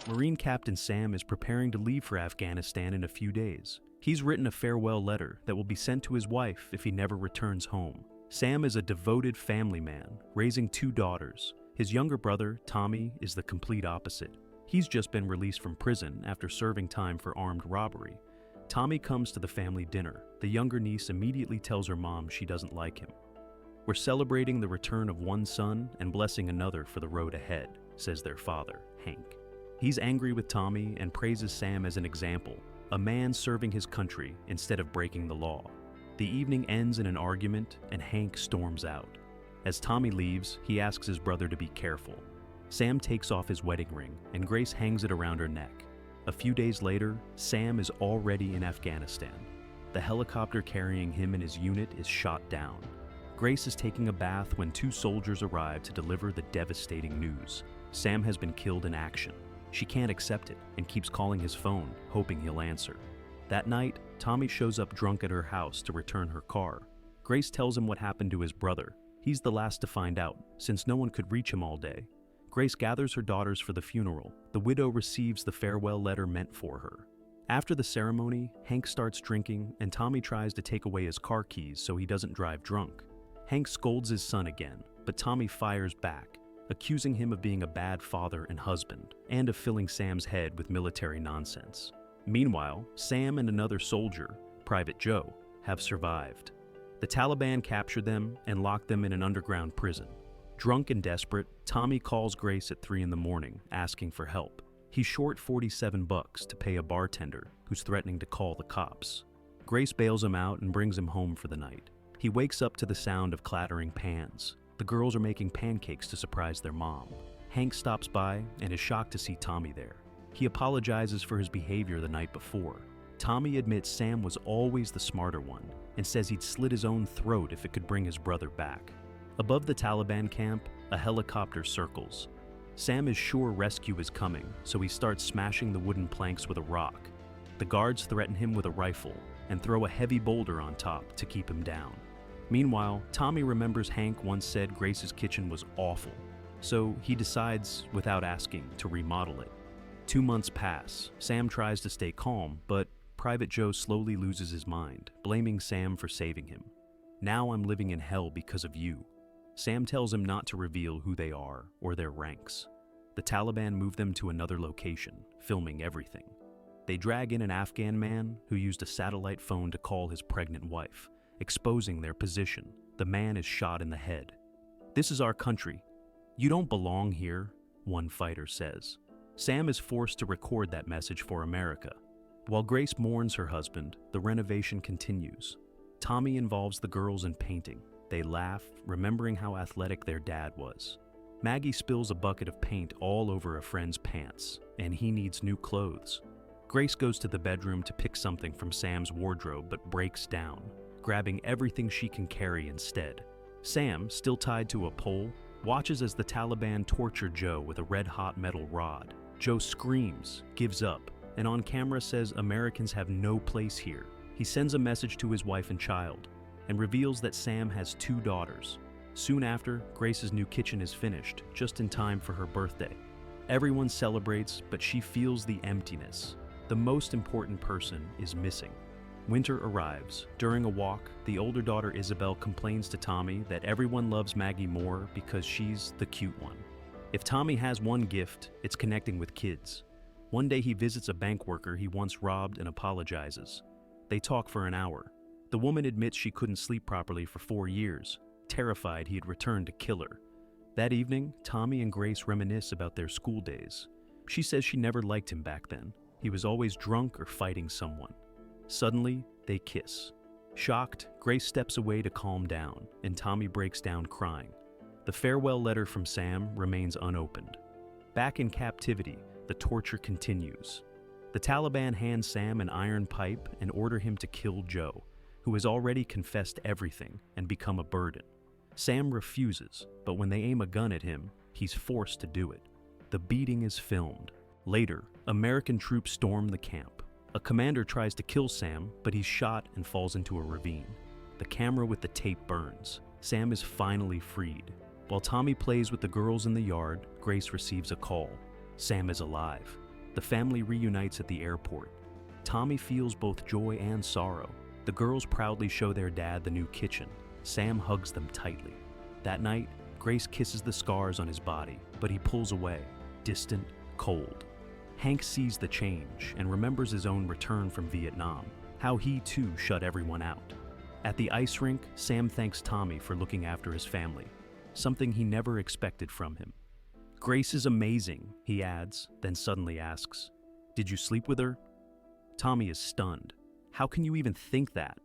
Marine Captain Sam is preparing to leave for Afghanistan in a few days. He's written a farewell letter that will be sent to his wife if he never returns home. Sam is a devoted family man, raising 2 daughters. His younger brother, Tommy, is the complete opposite. He's just been released from prison after serving time for armed robbery. Tommy comes to the family dinner. The younger niece immediately tells her mom she doesn't like him. "We're celebrating the return of one son and blessing another for the road ahead," says their father, Hank. He's angry with Tommy and praises Sam as an example, a man serving his country instead of breaking the law. The evening ends in an argument and Hank storms out. As Tommy leaves, he asks his brother to be careful. Sam takes off his wedding ring and Grace hangs it around her neck. A few days later, Sam is already in Afghanistan. The helicopter carrying him and his unit is shot down. Grace is taking a bath when 2 soldiers arrive to deliver the devastating news. Sam has been killed in action. She can't accept it and keeps calling his phone, hoping he'll answer. That night, Tommy shows up drunk at her house to return her car. Grace tells him what happened to his brother. He's the last to find out, since no one could reach him all day. Grace gathers her daughters for the funeral. The widow receives the farewell letter meant for her. After the ceremony, Hank starts drinking and Tommy tries to take away his car keys so he doesn't drive drunk. Hank scolds his son again, but Tommy fires back, accusing him of being a bad father and husband, and of filling Sam's head with military nonsense. Meanwhile, Sam and another soldier, Private Joe, have survived. The Taliban captured them and locked them in an underground prison. Drunk and desperate, Tommy calls Grace at 3 in the morning, asking for help. He's short $47 to pay a bartender who's threatening to call the cops. Grace bails him out and brings him home for the night. He wakes up to the sound of clattering pans. The girls are making pancakes to surprise their mom. Hank stops by and is shocked to see Tommy there. He apologizes for his behavior the night before. Tommy admits Sam was always the smarter one and says he'd slit his own throat if it could bring his brother back. Above the Taliban camp, a helicopter circles. Sam is sure rescue is coming, so he starts smashing the wooden planks with a rock. The guards threaten him with a rifle and throw a heavy boulder on top to keep him down. Meanwhile, Tommy remembers Hank once said Grace's kitchen was awful, so he decides, without asking, to remodel it. 2 months pass. Sam tries to stay calm, but Private Joe slowly loses his mind, blaming Sam for saving him. "Now I'm living in hell because of you." Sam tells him not to reveal who they are or their ranks. The Taliban move them to another location, filming everything. They drag in an Afghan man who used a satellite phone to call his pregnant wife, exposing their position. The man is shot in the head. "This is our country. You don't belong here," one fighter says. Sam is forced to record that message for America. While Grace mourns her husband, the renovation continues. Tommy involves the girls in painting. They laugh, remembering how athletic their dad was. Maggie spills a bucket of paint all over a friend's pants, and he needs new clothes. Grace goes to the bedroom to pick something from Sam's wardrobe but breaks down, grabbing everything she can carry instead. Sam, still tied to a pole, watches as the Taliban torture Joe with a red-hot metal rod. Joe screams, gives up, and on camera says Americans have no place here. He sends a message to his wife and child, and reveals that Sam has 2 daughters. Soon after, Grace's new kitchen is finished, just in time for her birthday. Everyone celebrates, but she feels the emptiness. The most important person is missing. Winter arrives. During a walk, the older daughter Isabel complains to Tommy that everyone loves Maggie more because she's the cute one. If Tommy has one gift, it's connecting with kids. One day he visits a bank worker he once robbed and apologizes. They talk for an hour. The woman admits she couldn't sleep properly for 4 years, terrified he had returned to kill her. That evening, Tommy and Grace reminisce about their school days. She says she never liked him back then. He was always drunk or fighting someone. Suddenly, they kiss. Shocked, Grace steps away to calm down, and Tommy breaks down crying. The farewell letter from Sam remains unopened. Back in captivity, the torture continues. The Taliban hand Sam an iron pipe and order him to kill Joe, who has already confessed everything and become a burden. Sam refuses, but when they aim a gun at him, he's forced to do it. The beating is filmed. Later, American troops storm the camp. A commander tries to kill Sam, but he's shot and falls into a ravine. The camera with the tape burns. Sam is finally freed. While Tommy plays with the girls in the yard, Grace receives a call. Sam is alive. The family reunites at the airport. Tommy feels both joy and sorrow. The girls proudly show their dad the new kitchen. Sam hugs them tightly. That night, Grace kisses the scars on his body, but he pulls away, distant, cold. Hank sees the change and remembers his own return from Vietnam, how he too shut everyone out. At the ice rink, Sam thanks Tommy for looking after his family, something he never expected from him. "Grace is amazing," he adds, then suddenly asks, "Did you sleep with her?" Tommy is stunned. How can you even think that?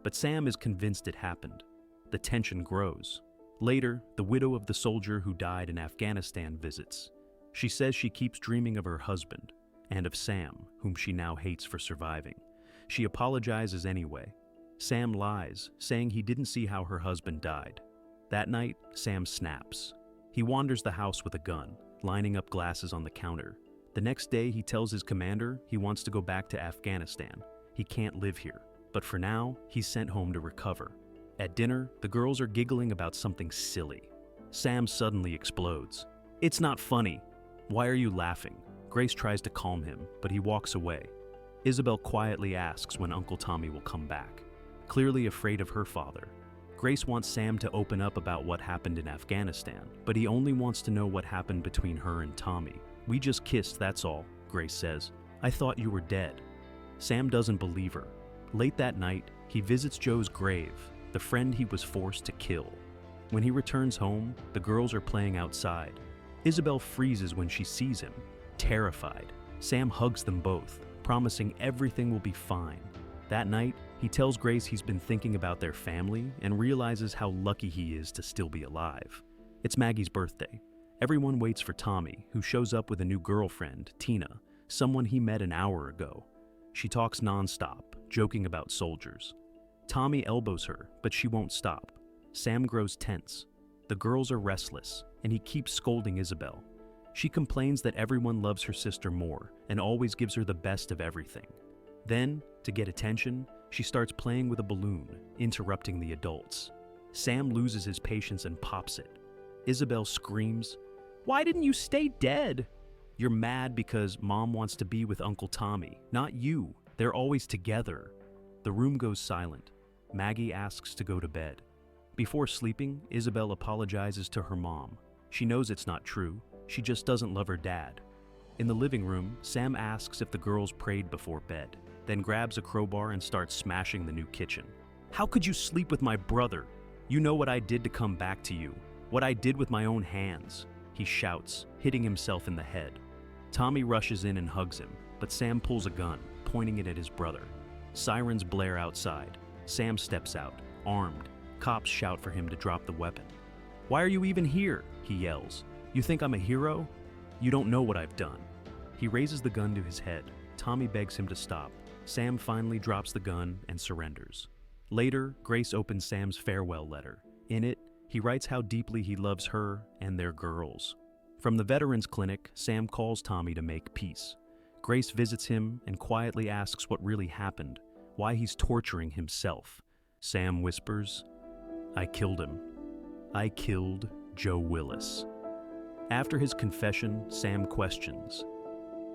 But Sam is convinced it happened. The tension grows. Later, the widow of the soldier who died in Afghanistan visits. She says she keeps dreaming of her husband, and of Sam, whom she now hates for surviving. She apologizes anyway. Sam lies, saying he didn't see how her husband died. That night, Sam snaps. He wanders the house with a gun, lining up glasses on the counter. The next day, he tells his commander he wants to go back to Afghanistan. He can't live here, but for now, he's sent home to recover. At dinner, the girls are giggling about something silly. Sam suddenly explodes. "It's not funny." "Why are you laughing?" Grace tries to calm him, but he walks away. Isabel quietly asks when Uncle Tommy will come back, clearly afraid of her father. Grace wants Sam to open up about what happened in Afghanistan, but he only wants to know what happened between her and Tommy. "We just kissed, that's all," Grace says. "I thought you were dead." Sam doesn't believe her. Late that night, he visits Joe's grave, the friend he was forced to kill. When he returns home, the girls are playing outside. Isabel freezes when she sees him, terrified. Sam hugs them both, promising everything will be fine. That night, he tells Grace he's been thinking about their family and realizes how lucky he is to still be alive. It's Maggie's birthday. Everyone waits for Tommy, who shows up with a new girlfriend, Tina, someone he met an hour ago. She talks nonstop, joking about soldiers. Tommy elbows her, but she won't stop. Sam grows tense. The girls are restless, and he keeps scolding Isabel. She complains that everyone loves her sister more and always gives her the best of everything. Then, to get attention, she starts playing with a balloon, interrupting the adults. Sam loses his patience and pops it. Isabel screams, "Why didn't you stay dead?" "You're mad because Mom wants to be with Uncle Tommy, not you. They're always together." The room goes silent. Maggie asks to go to bed. Before sleeping, Isabel apologizes to her mom. She knows it's not true. She just doesn't love her dad. In the living room, Sam asks if the girls prayed before bed, then grabs a crowbar and starts smashing the new kitchen. "How could you sleep with my brother? You know what I did to come back to you, what I did with my own hands," he shouts, hitting himself in the head. Tommy rushes in and hugs him, but Sam pulls a gun, pointing it at his brother. Sirens blare outside. Sam steps out, armed. Cops shout for him to drop the weapon. "Why are you even here?" he yells. "You think I'm a hero? You don't know what I've done." He raises the gun to his head. Tommy begs him to stop. Sam finally drops the gun and surrenders. Later, Grace opens Sam's farewell letter. In it, he writes how deeply he loves her and their girls. From the Veterans Clinic, Sam calls Tommy to make peace. Grace visits him and quietly asks what really happened, why he's torturing himself. Sam whispers, "I killed him. I killed Joe Willis." After his confession, Sam questions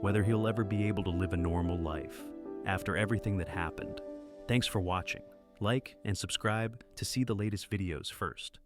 whether he'll ever be able to live a normal life after everything that happened. Thanks for watching. Like and subscribe to see the latest videos first.